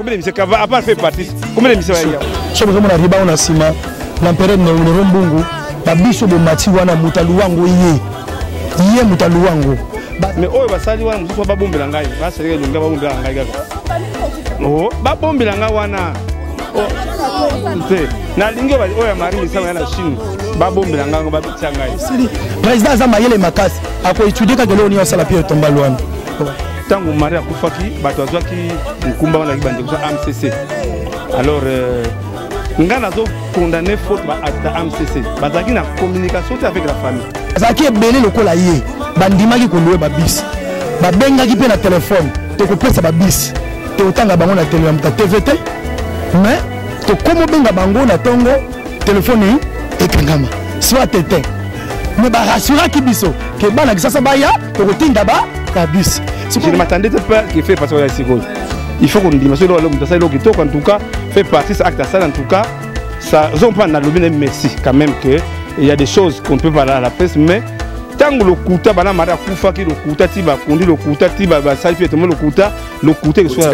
combien d'émissions à part faire partie combien d'émissions il y a so bozo mona riba on a sima l'empereur ne rombungu ba biso bo mati wana mutaluwango ye mutaluwango mais oh basali wana muso ba bombela ngai ba sali longa ba bombela ngai kaka oh ba bombela ngai wana oh na lingo ba oya mari misanga na Chine ba bombela ngai ba bitsa ngai président za mayele makasi ako étudier ka gelo ni osala pie tomba lwana tango mari akufaki bato azwaki nkumba wana kibande kwa AMCC alors ngana zo condamner faute ba acte AMCC bazaki na communication avec la famille azaki ebele lokola ye bandimaki kondowe babisi babengaki pe na telefone tokopesa babisi totanga bango na tele ya TVT mais tokomo benga bango na tongo telefone ekangama soit tete mais ba rassuraki biso ke bana kisasa baya tokotinda ba kabisi. Je ne m'attendais pas qu'il fait passer à la seconde. Il faut qu'on dise, parce que l'homme en tout cas fait partie de cet acte, en tout cas, ça, on prend le merci quand même qu'il y a des choses qu'on ne peut pas parler à la presse, mais tant que le Kouta, le Kouta, le Kouta, le Kouta, le Kouta, soit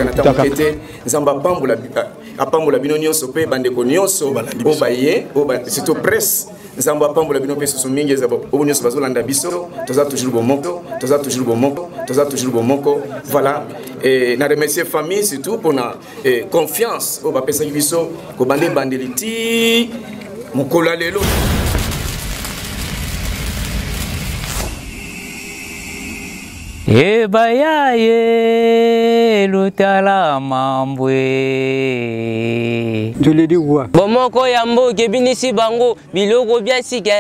apambola bino nyonso pe bandeko nyonso obaye c'est au presse nzambo apambola bino pe so mingi ezabo nyonso bazolanda biso toza toujours bomoko voilà et na remercier famille surtout pour na confiance o ba pesa biso ko bande bandeliti mokola lelo Ebayaye lutala mambwe. Je l'ai dit quoi? Bomoko yambo kebinisi bango biloko bya sike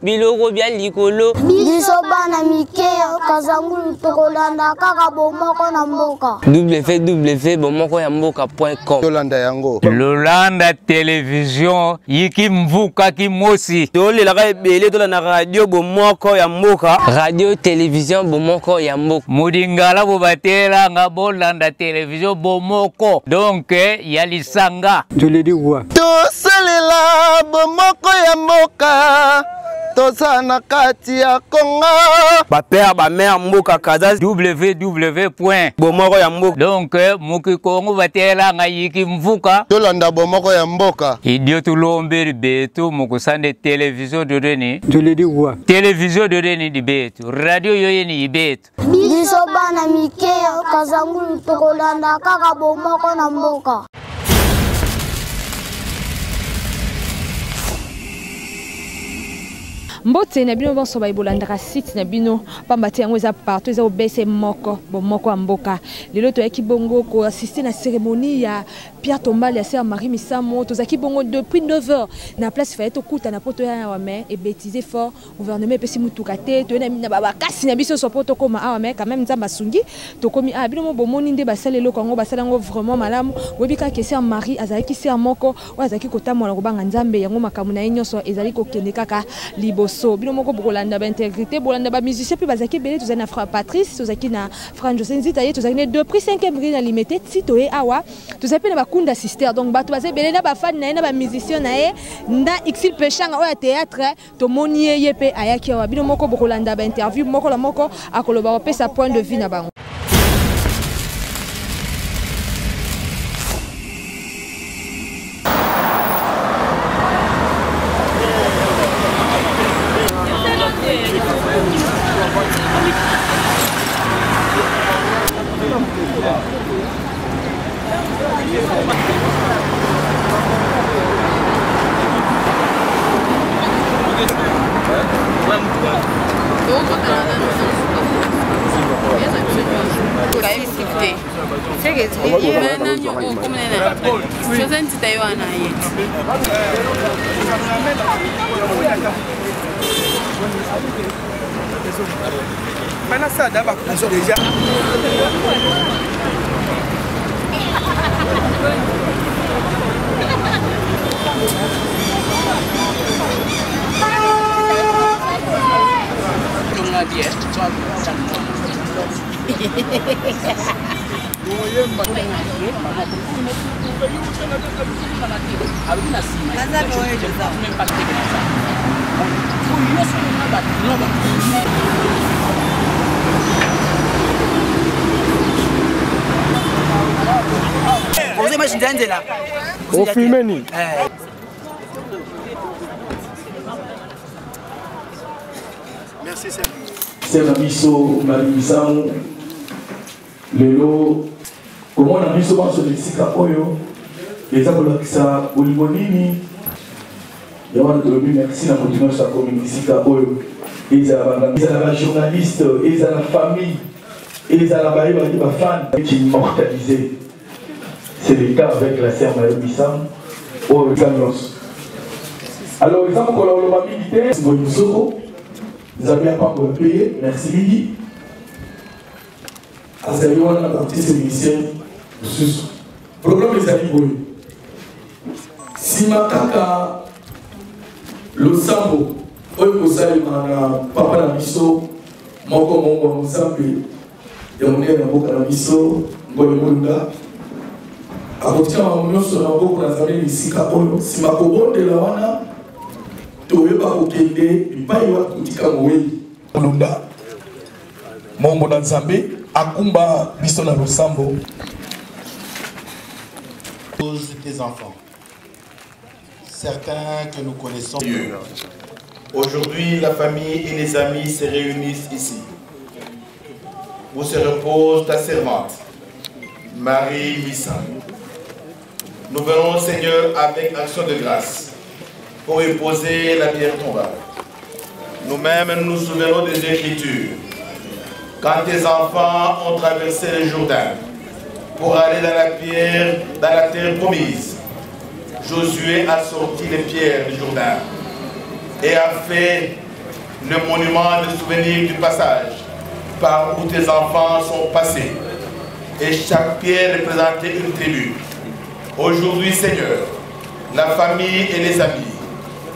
biloko bya likolo. Biso bana mike kazangulu tokolanda kaka bomoko na mboka. www.bomoko-yamboka.com. Yolanda yango. Lolanda télévision yiki mvuka kimosi. Tole la ebele tola na radio bomoko ya mboka. Radio télévision bomoko ya mboka. Mudingala bobatela nga bolanda télévision bomoko. Donc yalisanga. Je l'ai dit quoi? Tosalela bomoko ya mboka. Tosana kati ya Kongo. Ba père ba mère mboka kaza www.bomoko ya mboka. Donc muki Kongo batela nga yiki mvuka. Tolanda bomoko ya mboka. Idio tulombe betu mukusande télévision de Reni. Je l'ai dit quoi? Télévision de Reni di betu. Radio yoyeni ibetu. Biso bana mike kazangulu tokolanda kaka bomoko na mboka. Mbote na bino bonso baibolandaka site na bino pambati yango eza partout eza obese moko bomoko mboka lelo to yaki bongo ko assister na cérémonie ya Pierre Tombali ya sœur Marie Misamo tozaki bongo depuis 9h na place fayet okuta na poto ya wame et bêtiser fort gouvernement pesi mutuka te to na mina baba kasi na biso so poto koma awame quand même nzamba sungi to komi a bino mo bomoni nde basalelo kango basalango vraiment malamu webika ke sœur Marie azaki sœur moko o azaki kotamona ko banga nzambe yango makamu na nyonso ezali ko kende kaka libo so bino moko bokolanda ba intégrité bolanda ba musicien puis bazaki belé tozana frère Patrice tozaki na frère José Nzitaye tozaki ne 2 prix 5e prix na limité tito e awa tozapi na bakunda sister donc bato bazaki belé na ba fan na ba musicien na e nda xil pechanga o ya théâtre to moni ye pe ayaki awa bino moko bokolanda ba interview moko la moko akoloba pe sa point de vue na bango. image nzela. Au filmer ni. Merci c'est la biso Maribisamu lelo comment on a biso banso lesika oyo eza kolakisa bolingo nini ya wana tolobi merci na moto nyonso akomi bisika oyo ezala journaliste ezala famille ezala bayebaki bafan immortalisé. C'est le cas avec la sœur Maribisamu oyo eza nyonso. Alors eza mokolo oloba mingi te boyosoko Nzambe apako payer, merci Lili. Azali wana na baptiste musicien mosusu. Problème ezali boye. Sima kaka losambo oyo kosalema na papa na biso moko mongo ya Nzambe ya monene na mboka na biso Ngole Mulunga akotika makambo nyonso na maboko na Nzambe bisika oyo sima kobondela wana toyeba kokende bipai wa kotika moweli Mulunda mombo na Nzambe akumba biso na losambo des enfants. Certains que nous connaissons. Aujourd'hui, la famille et les amis se réunissent ici. Où se repose ta servante, Marie Missa. Nous venons, Seigneur, avec action de grâce pour y poser la pierre tombale. Nous-mêmes, nous souvenons des Écritures. Quand tes enfants ont traversé le Jourdain pour aller dans la terre promise, Josué a sorti les pierres du Jourdain et a fait le monument de souvenir du passage par où tes enfants sont passés. Et chaque pierre représentait une tribu. Aujourd'hui, Seigneur, la famille et les amis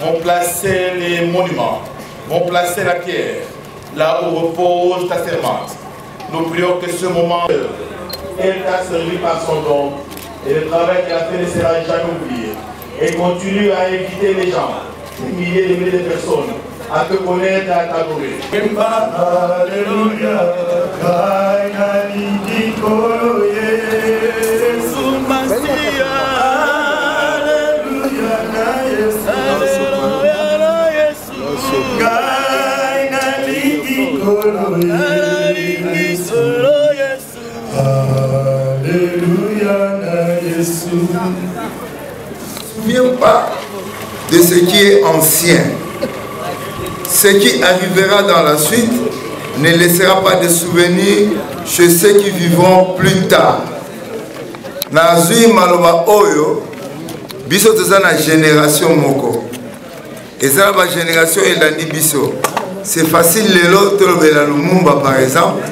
vont placer les monuments, vont placer la pierre là où repose ta servante. Nous prions que ce moment, elle t'a servi par son don et le travail qu'elle a fait ne sera jamais oublié. Et continue à inviter les gens, des milliers et milliers de personnes, à te connaître et à t'adorer. Alléluia. Ne souviens pas de ce qui est ancien. Ce qui arrivera dans la suite ne laissera pas de souvenirs chez ceux qui vivront plus tard. Nazui maloba oyo biso toza na génération moko. Eza ba génération elandi biso. C'est facile lelo tolobela Lumumba par exemple.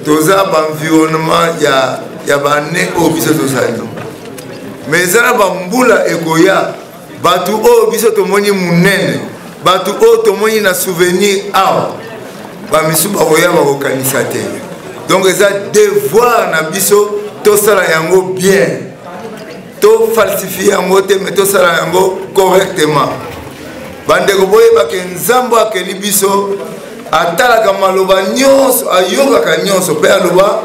Toza ba environnement ya ba ne o biso tozali. Mais eza ba mbula ekoya batu o biso tomoni munene. Batu o tomoni na souvenir awa. Ba misu ba koya ba kokanisa te. Donc eza devoir na biso to sala yango bien. To falsifier yango te mais to sala yango correctement. Bandeko boyeba ke Nzambo akeli biso atalaka maloba nyonso ayokaka nyonso pe aloba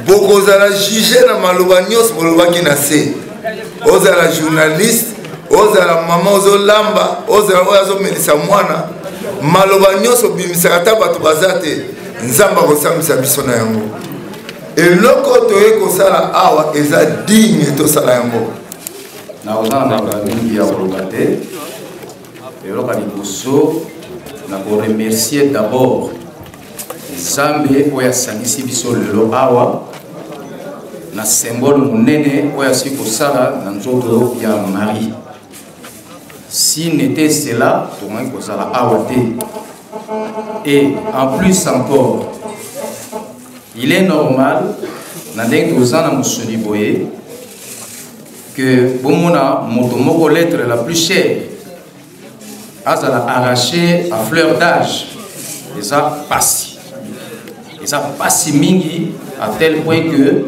bokozala juge na maloba nyonso bolobaki na se. Ozala journaliste, ozala mama ozolamba, ozala oyo azomelisa mwana maloba nyonso bimisaka ta bato baza te Nzambe akosambisa biso na yango. Eloko toye kosala awa eza digne tosala yango. Na ozana na mingi ya koloba te. Eloka liboso na ko remercier d'abord Nzambe oyo asangisi biso lelo awa na symbole monene oyo asi kosala na nzoto ya Marie. Si n'était cela, tourne kozala awa te. Et en plus encore, il est normal na ndenge tozana mosuni boye que bomona moto moko lettre la plus chère azala arraché à fleur d'âge. Et ça passe. Et ça passe mingi à tel point que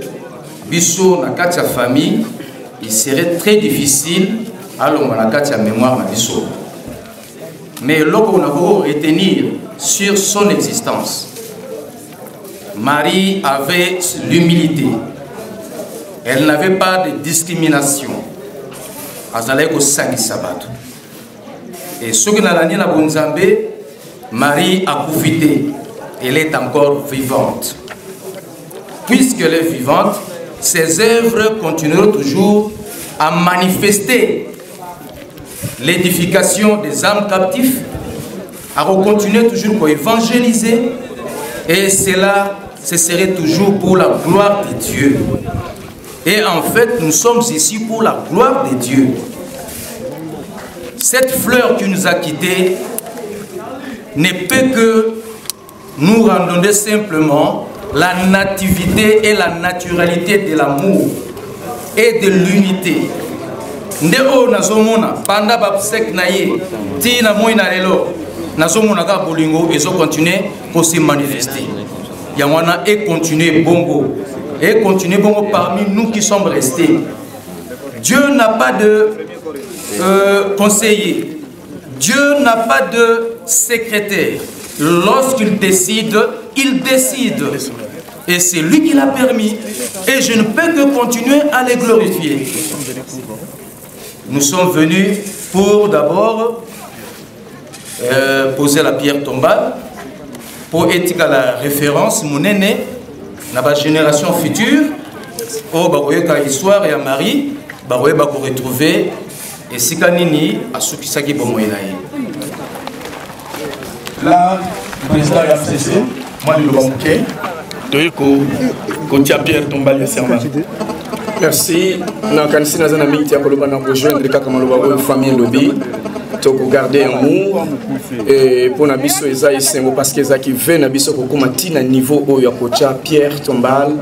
biso na kati ya famille, il serait très difficile à l'homme na kati ya mémoire na biso. Mais lorsqu'on a voulu retenir sur son existence, Marie avait l'humilité. Elle n'avait pas de discrimination. Azalaï ko sangi sabato. Et ce que n'a la Bonzambe, Marie a profité. Elle est encore vivante. Puisqu'elle est vivante, ses œuvres continueront toujours à manifester l'édification des âmes captives, à continuer toujours pour évangéliser, et cela, ce serait toujours pour la gloire de Dieu. Et en fait, nous sommes ici pour la gloire de Dieu. Cette fleur qui nous a quittés ne peut que nous rendre simplement la nativité et la naturalité de l'amour et de l'unité. Ndeo nazomona panda babsek naye ti na moi na lelo nazomona ka bolingo ezo continuer pour se manifester. Yamwana et continuer bongo parmi nous qui sommes restés. Dieu n'a pas de conseiller. Dieu n'a pas de secrétaire. Lorsqu'il décide, il décide. Et c'est lui qui l'a permis. Et je ne peux que continuer à les glorifier. Nous sommes venus pour d'abord poser la pierre tombale, pour éthique à la référence, mon aîné, dans la génération future, au Baroyeka histoire et à Marie, Baroyeka pour retrouver, et Sikanini à ceux qui s'agit pour moi. Là, le président a cessé, moi je le manquais. Pierre tombale merci. Nakanisi nazana miti ya koloba na rejoindre kaka maloba famille lobby to garder amour et pour na biso eza esengo parce que eza ki ve na biso ko tina niveau oyo ya kocha Pierre tombale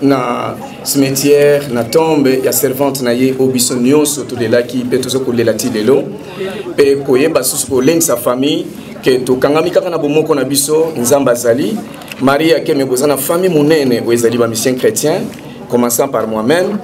na cimetière na tombe ya servante na ye obiso nyonso to de la ki pe to ko lela ti lelo pe koyeba susu ko leng sa famille que to kangami kaka na bomoko na biso nzamba zali Maria qui me bozana famille monene ou ezali ba mission chrétien commençant par moi-même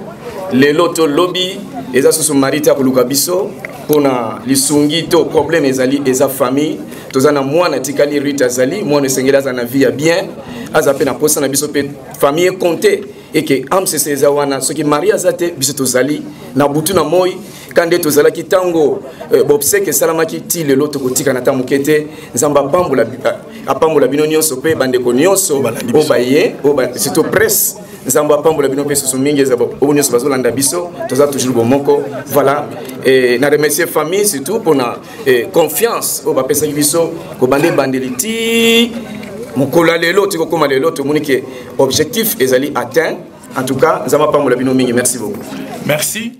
les loto lobby eza susu marita ko lukabiso pona lisungi to problème ezali eza famille tozana mwana tikali rita zali mwana sengela za na vie ya bien azape na posa na biso pe famille compté et que am c'est eza wana ce qui Maria zate biso tozali na butu na moi kande tozala kitango bobseke salamaki ti le loto kotika na tamukete nzamba pambola bino nyonso pe bandeko nyonso obaye c'est presse nzamba pambola bino pe susu mingi za nyonso bazolanda biso toza toujours bomoko voilà et na remercier famille surtout pour na confiance o ba pesa biso ko bande bandeliti mokola lelo tiko koma lelo to monike objectif ezali atteint en tout cas nzamba pambola bino mingi merci beaucoup merci.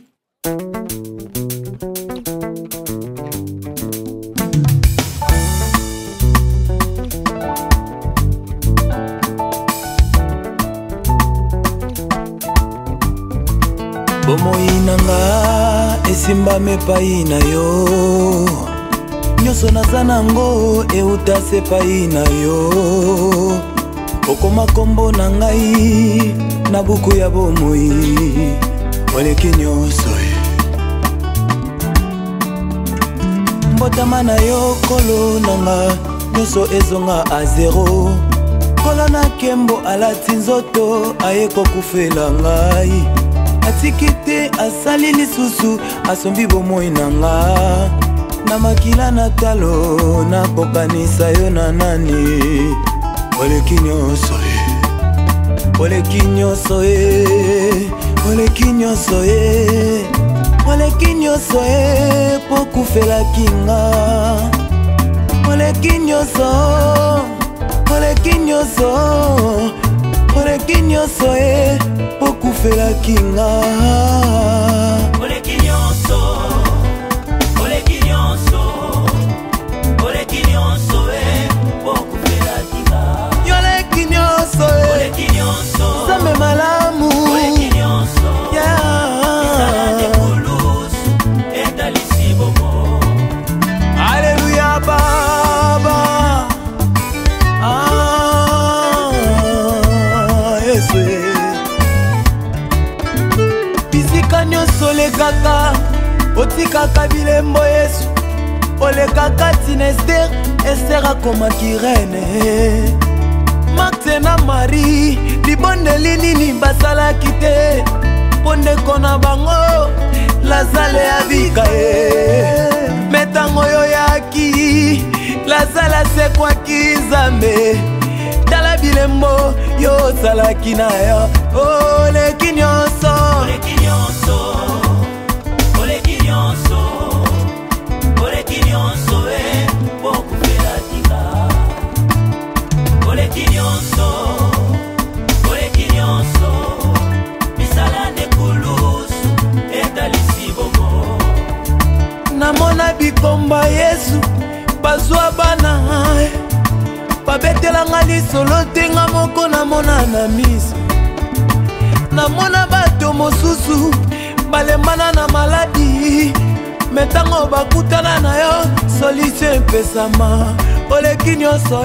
Bomoinanga esimba mepai na yo nyonso naza nango euta sepai na yo okoma kombo na ngai na buku ya bomoi oleki nyonso mbotama na yo kolo nanga nyonso ezonga a zero kolo na kembo alati nzoto aye kokufela ngai atikite asali lisusu asombi bomoi nanga na makila na talo na kokanisa yo na nani oleki nyonso oleki nyonso oleki nyonso oleki nyonso pokufelaki nga oleki nyonso oleki nyonso oleki nyonso pokufelaki nga oleki nyonso oleki nyonso oleki nyonso pokufelaki nga yoleki nyonso oleki nyonso zambe malamu oleki nyonso ezalaki kulusu etalisi bomo alleluya baba yesu bisika nyonso olekaka otikaka bilembo yesu olekaka tina ester ester akomaki rene Marthe na Marie libondeli nini basalaki te mpo ndeko na bango lazale abika ye metango oyo yaki lazala sekwaki Nzambe tala bilembo yo osalaki na yo oleki nyonso bokufela tika oleki nyonso misala nekulusu etalisi bongo namona bikomba Yesu bazwa bana babetelanga lisolo tenga moko namona na miso namona bato mosusu balembana na maladi metango bakutana na yo solution epesama oleki nyonso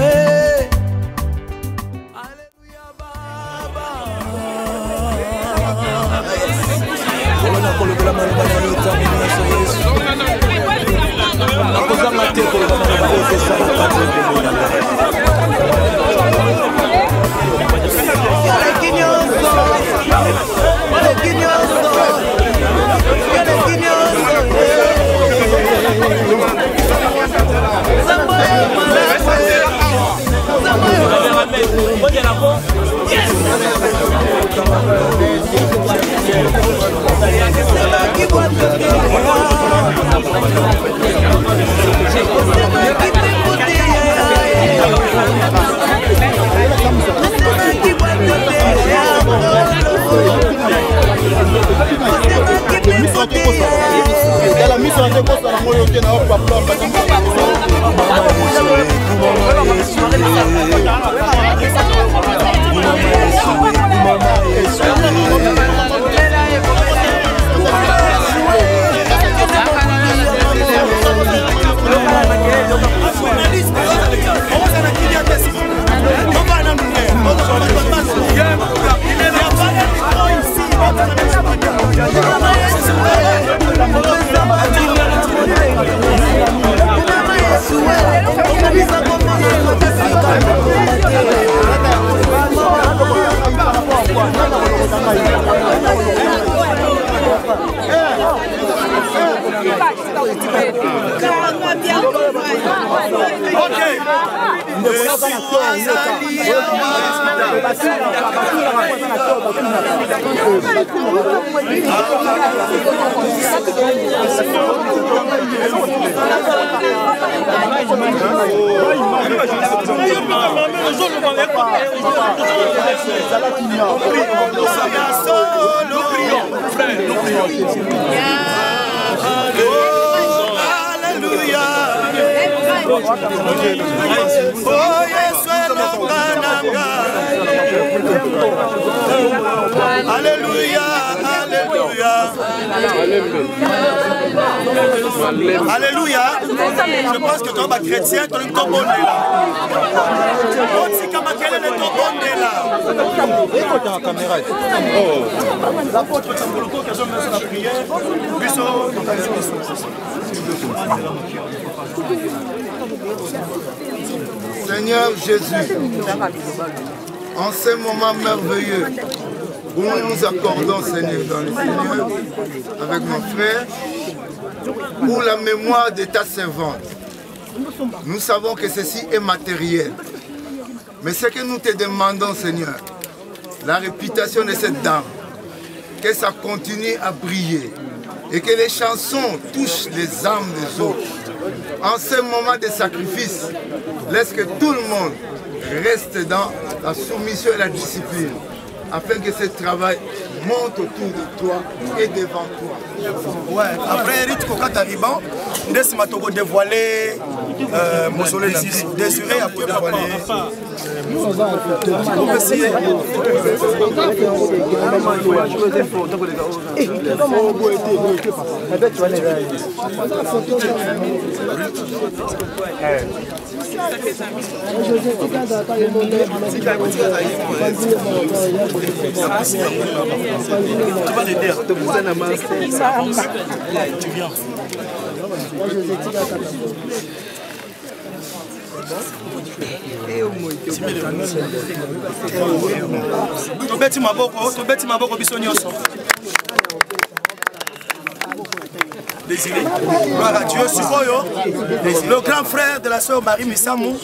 Alléluia, alléluia. Alléluia. Je pense que toi, chrétien, tu es un bon là. Si comme quel est le bon là. Seigneur Jésus, en ce moment merveilleux où nous nous accordons, Seigneur, dans le Seigneur, avec mon frère, pour la mémoire de ta servante, nous savons que ceci est matériel. Mais ce que nous te demandons, Seigneur, la réputation de cette dame, que ça continue à briller et que les chansons touchent les âmes des autres. En ce moment de sacrifice, laisse que tout le monde reste dans la soumission et la discipline, afin que ce travail monte autour de toi et devant toi. Ouais, après Eric Kokata Riban, Ndesima Togo dévoilé Mausolée Nabiso. Désiré a dévoilé. Tu vas l'aider. Tu viens. Tobeti maboko biso nyonso. Désiré. Gloire à Dieu. Sikoyo, le grand frère de la sœur Marie Missamou,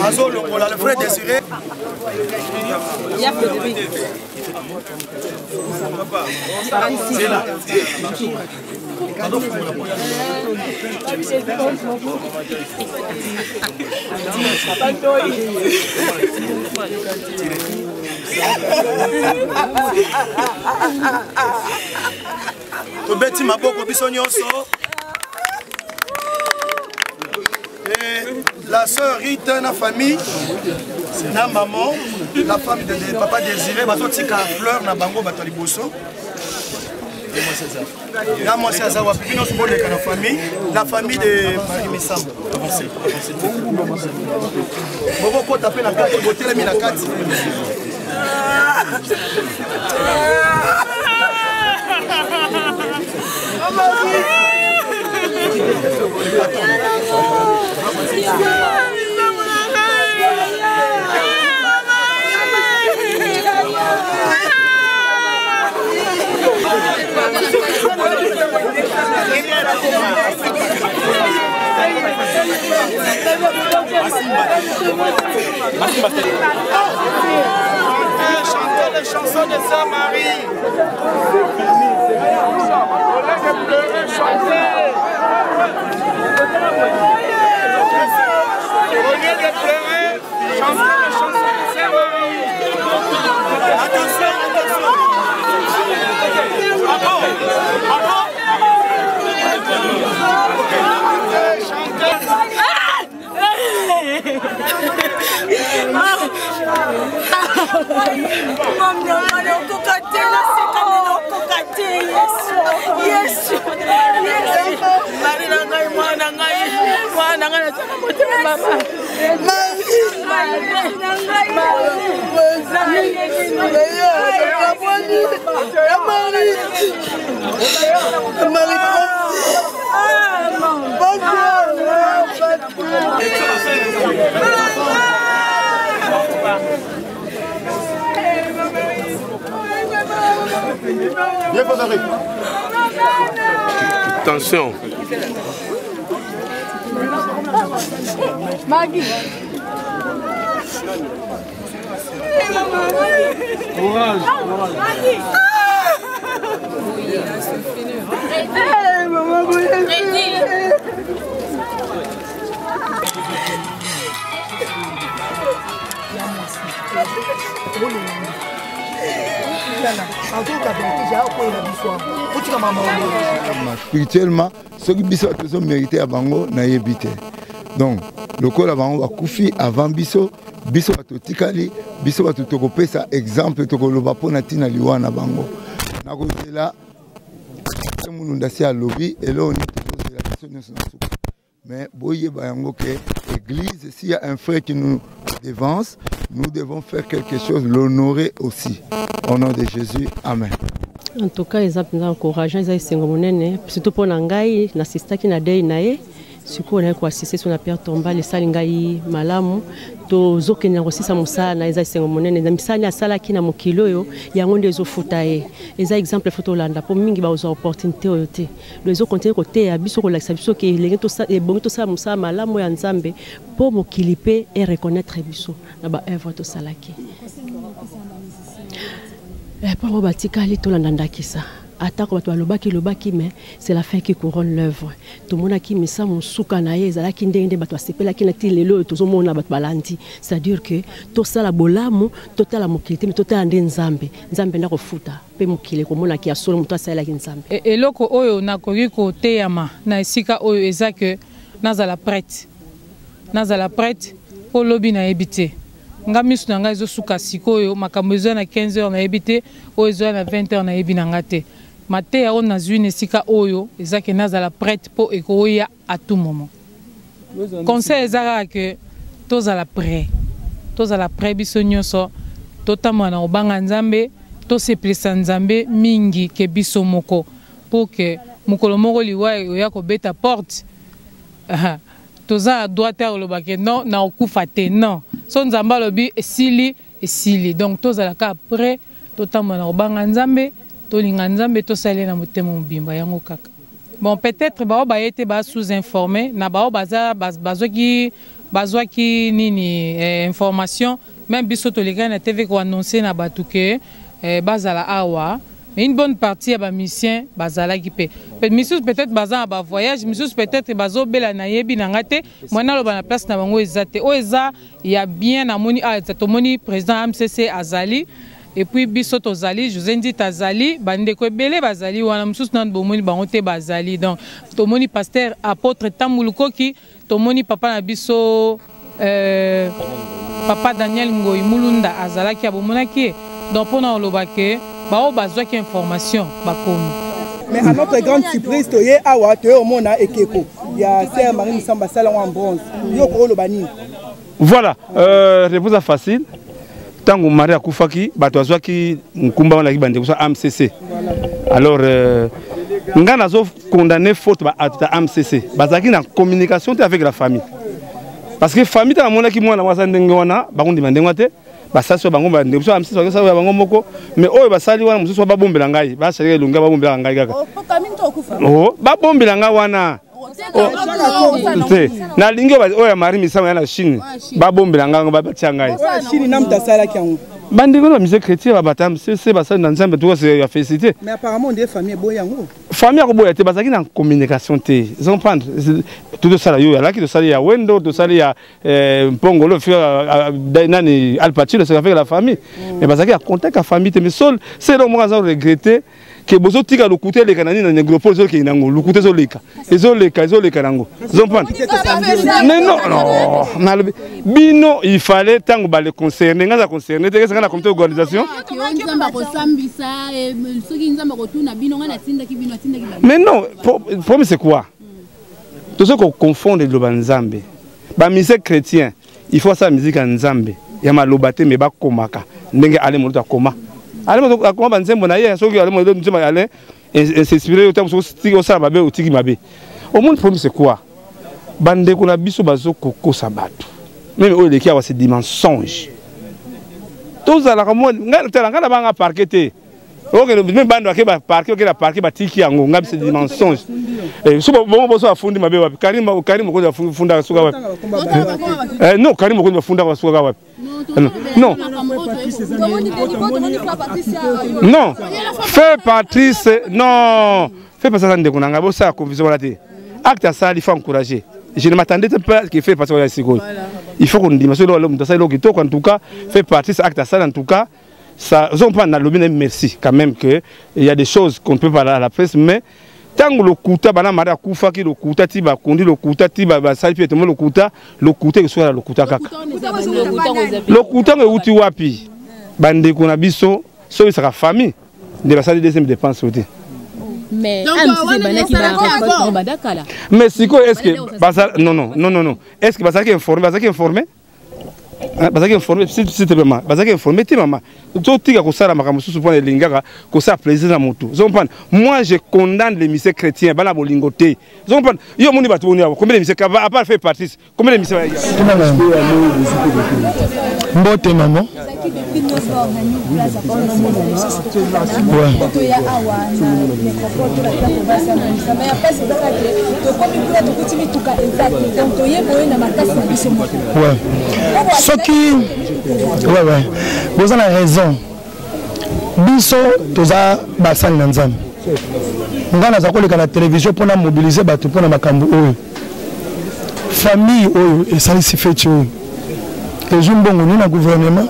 Azo Lokola, le frère Désiré. C'est là. Tobeti maboko biso nyonso. La sœur Rita na famille, na maman, la femme de papa Désiré, bazo tika fleur na bango batali boso. Là, moi, c'est Azawa. Puis, nous sommes la famille de Marie Missam. Avancez. Vous tapez la carte, vous tapez la carte. Chantez les chansons de Sœur Marie. Au lieu de pleurer, chantez. Au lieu de pleurer, chantez les chansons de Sœur Marie. Attention, attention. Attention. Maggie. Courage. Spirituellement, ceux qui ont mérité à Bango n'a évité. Donc, le corps à Bango a koufi avant Bisso, Bisso a tout tikali, Bisso a tout tokopé ça exemple tokoloba pour natina liwa na Bango. Na côté là, tout le monde a à lobby et là on est toujours la question de mais boye Bango que l'église, s'il y a un frère qui nous dévance, nous devons faire quelque chose, l'honorer aussi. Au nom de Jésus, amen. En tout cas, ils ont encouragé les Sengomonene, surtout pour Nangai, l'assistant qui n'a pas naé, si on a assisté sur la pierre tombale, les Salingai malamu, to zokenya aussi sa musa na les Sengomonene, na misani asala qui na mokilo yo, yango ndezo futaye. Les exemple photo landa pour mingi ba aux opportunités oyote. Les autres continuent côté ya biso ko la biso ke lengi to sa e bongi to sa musa malamu ya nzambe pour mokilipe et reconnaître biso na ba œuvre to salaki. Pour batikali to landandakisa atako bato balobaki lobaki mais c'est la fin qui couronne l'œuvre tout le monde qui misa musuka na ye ezalaki ndenge bato asepelaki na ti lelo tozomona bato balandi c'est-à-dire que tosala bolamu totala mokili mais totala nde nzambe na kofuta pe mokili komona ki asolo moto asalaki nzambe eloko oyo nakoki koteyama na esika oyo eza que nazala prête po lobi na ebite nga misu na nga ezosuka sikoyo makambo ezo na 15h na ebite o ezo na 20h na ebi na ngate mateya o nazwi nesika oyo ezake nazala prête po ekoya à tout moment conseil ezaka que tozala prêt biso nyonso totamana na obanga nzambe tosepelisa nzambe mingi ke biso moko pour que mokolo moko liwa oya kobeta porte toza à droite à l'obake non na okufa te non son nzamba lobi esili donc tozala ka après totamana obanga nzambe tolinga nzambe tosale na motema mobimba yango kaka Bon, peut-être bao ba été ba sous-informé, na bao baza bazwaki nini information, même biso to les na TV ko annoncer na batuke bazala awa, mais une bonne partie ba mission bazala ki pe. Mission peut-être baza ba voyage, mission peut-être bazo bela na yebi na ngate, mwana lo ba na place na bango ezate. O eza ya bien na moni a to moni président MCC azali. Et puis biso tozali José Ndi tazali bande ko belé bazali wana mususu nan bomoni bango te bazali donc tomoni pasteur apôtre Tamuluko ki tomoni papa na biso papa Daniel Ngoyi Mulunda azalaki abomonaki donc pona olobake bao bazwaki information bakomi. Mais à notre grande surprise toye awa toye omona ekeko ya sœur Marie Misamba sala en bronze yo ko lobani. Voilà, réponse facile. Tango Maria Koufaki, Batouazouaki, Nkumba, on a dit AMCC. Alors, on a condamné faute à AMCC. Bazaki na communication avec la famille. Parce que la famille, ta mona qui moi na wasa ndengwana, bango demande ngate, basa so bango ba ndebso AMCC so sa bango moko, mais oyo basali wana mususu ba bombela ngai, ba sali lunga ba bombela ngai kaka. Oh, ba bombela ngai wana. Na linge oya Marie Misamba yana Chine ba bombela ngango ba tiangai Chine namta sala kyango bandiko na musée chrétien ba batam c'est ba ça dans Nzambe to c'est ya félicité mais apparemment des familles boyango famille ko boyate ba zaki na communication te ils ont prendre tout ça là yo là qui to sali ya wendo to sali ya mpongolo faire nani alpatino c'est avec la famille mais ba zaki a contact la famille mais seul c'est donc moi ça regretter que bozo tika lokuté les canani na négropole zo ki nango lokuté zo leka ezoleka nango zomprendre mais non bino il fallait tango ba le concerner ngaza concerner te nga na comité d'organisation mais non problème c'est quoi tout ce qu'on confond le Nzambe ba musique chrétien il faut ça musique en Nzambe ya malobate mais ba komaka ndenge ale moto akoma ale moto akoma banzembo na ye soki ale moto nzema ale s'inspirer autant so tiki o sala babe o tiki mabe au monde problème c'est quoi bande ko na biso bazo koko sabatu même o leki awa c'est des mensonges tous ala comme ngala banga parqueté OK même bande akeba parquet OK la parquet ba tiki yango ngabi c'est des mensonges et so bon boso afundi mabe wapi Karim ko afunda suka wapi non Karim ko afunda suka wapi non non fait Patrice non fait pas ça ndeko nanga bo ça confusion la té acte ça il faut encourager je ne m'attendais pas qu'il fait passer il faut qu'on dise monsieur l'homme de ça en tout cas fait Patrice acte ça en tout cas ça on prend le merci quand même que il y a des choses qu'on ne peut pas à la presse mais tant le kuta bana Maria Koufaki le kuta tiba kondi le kuta tiba ba sali pietemo le kuta soit le kuta kaka le kuta nge uti wapi bande ko na biso so isa famille de ba sali deuxième dépense aussi mais mais siko est-ce que non est-ce que basaki informé bazaki informé s'il te plaît bazaki informé ti maman to tika ko sala makamu susu pona lingaka ko sa plaisir na moto zompan moi je condamne les missions chrétiens bana bolingoté zompan yo moni batu boni combien de missions à part faire partie combien de missions mbote maman soki vous avez raison biso toza basali na Nzambe ngana za koleka na télévision pour mobiliser bato pour na makambo oyo famille oyo esalisi feti oyo ezumbongo ni na gouvernement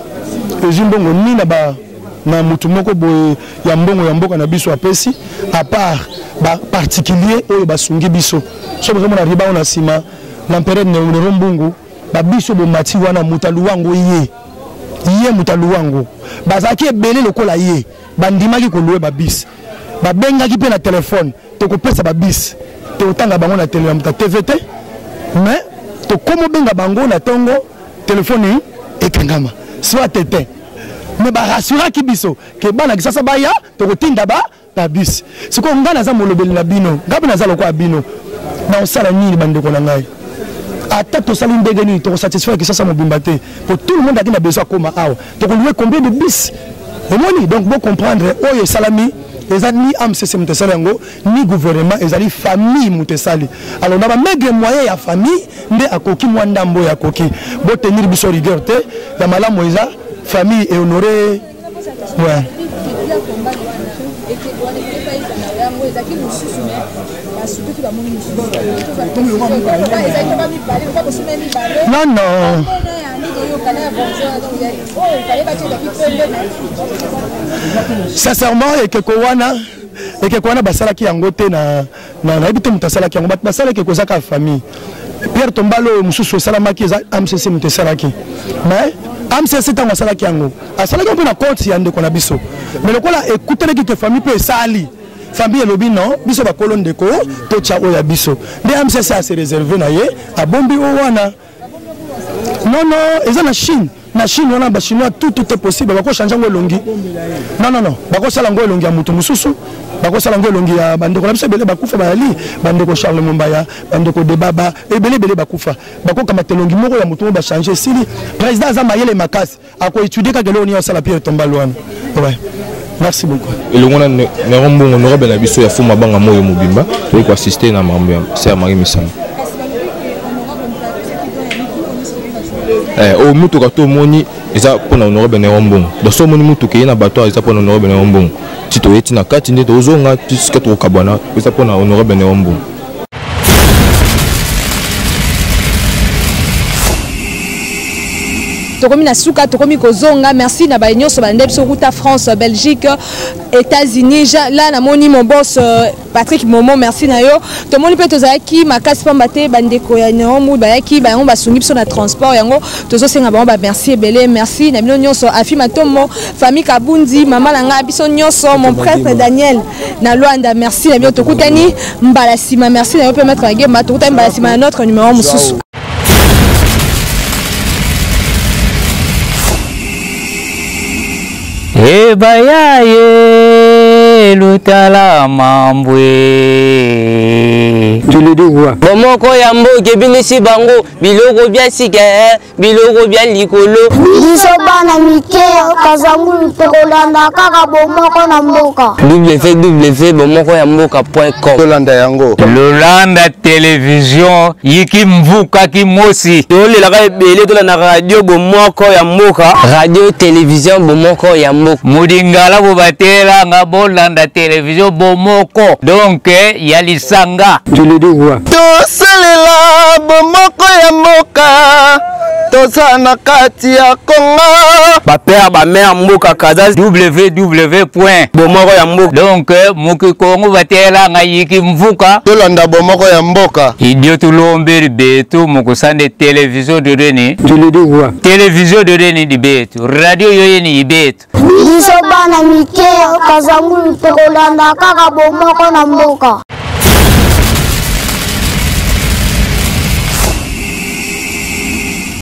ezumbongo ni na ba na mutu moko boye ya mbongo ya mboka na biso apesi à part ba particulier oyo basungi biso so bozo mona riba ona sima l'empereur Néron Mbungu ba biso bo mati wana mutaluwango ye mutaluwango bazaki ebele lokola ye bandimaki koluwe ba bis ba bengaki pe na téléphone to kopesa ba bis to tanga bango na télé muta TVT mais to komo benga bango na tongo téléphone ekangama soit tete mais ba rassuraki biso ke bana kisasa ba ya to kotinda ba bis siko ngana za molobeli na bino ngabi na za lokwa bino na osala nini bandeko na ngai ata to sali ndenge ni to satisfaire que ça ça mobimba te pour tout le monde a besoin comme awa to louer combien de bis et moni donc bon comprendre oyo salami ezali ni AMCC mutesali yango ni gouvernement ezali famille mutesali. Alors na ba maigre moyen ya famille nde akoki mwa ndambo ya koki bo tenir biso rigueur te ya malamu eza famille et honorer ouais. Non, non. Sincèrement, et que Kowana basala ki yango te na ebite mutasala ki yango basala ke kozaka famille. Pierre Tombalo mususu salama ki za AMCC mutasala ki. Mais AMCC tango sala ki yango. Asala ki na compte yande kona biso. Mais lokola écoutez que famille peut sali. Famille lobi non, biso ba colonne de ko to cha oya biso. Mais AMCC a se réservé na ye a bombi o wana. Non non, ils ont la Chine. Na Chine on a ba chinois tout est possible. Bako changer ngo longi. Non non non, bako sala ngo longi ya mutu mususu. Bako sala ngo longi ya bandeko na biso bele bakufa ba ali, bandeko Charles Mombaya, bandeko Debaba, et bele bakufa. Bako kama telongi moko ya mutu ba changer sili. Président Azama yele makasi, ako étudier ka gelo ni osala Pierre Tombalo wana. Ouais. Merci beaucoup. Et le monde n'a pas honorable na biso ya fuma banga moyo mobimba, pour ko assister na mambo c'est Marie Missam. Au mutu kato moni eza pona honorable na rombon. Dans ce moni mutu ke na bato eza pona honorable na rombon. Tito eti na kati nde tozonga tiska to kabana eza pona honorable na rombon. Tokomi na suka tokomi kozonga merci na ba nyonso ba ndebso route France Belgique États-Unis là na moni mon boss Patrick Momo merci na yo to moni pe tozaki makasi pamba te bandeko ya nyomu bayaki ba on ba sungi biso na transport yango tozo senga ba merci ebele merci na bino nyonso afi matomo famille Kabundi mama langa biso nyonso mon prêtre Daniel na Luanda merci na bino tokutani mbala sima merci na yo pe mettre ngema ma tokutani mbala sima na notre numéro mususu. Ebayaye lutala mambwe bomoko ya mboke binisi bango biloko bya sika biloko bya likolo biso bana mike kazangulu tokolanda kaka bomoko na mboka www.bomokoyamboka.com Lolanda yango Lolanda télévision yiki mvuka kimosi tolelaka ebele tolanda radio bomoko ya mboka radio télévision bomoko ya mboka mudingala bubatela nga bolanda télévision bomoko donc ya lisanga tosalela bomoko ya mboka toza na kati ya Kongo bapere bamere mboka kaza www.bomoko ya mboka donc muki Kongo batela nga yiki mvuka tolanda bomoko ya mboka idio tulombe betu mukusande télévision de Reni télévision de Reni di betu radio yoyeni ibetu biso bana mike kazangulu tokolanda kaka bomoko na mboka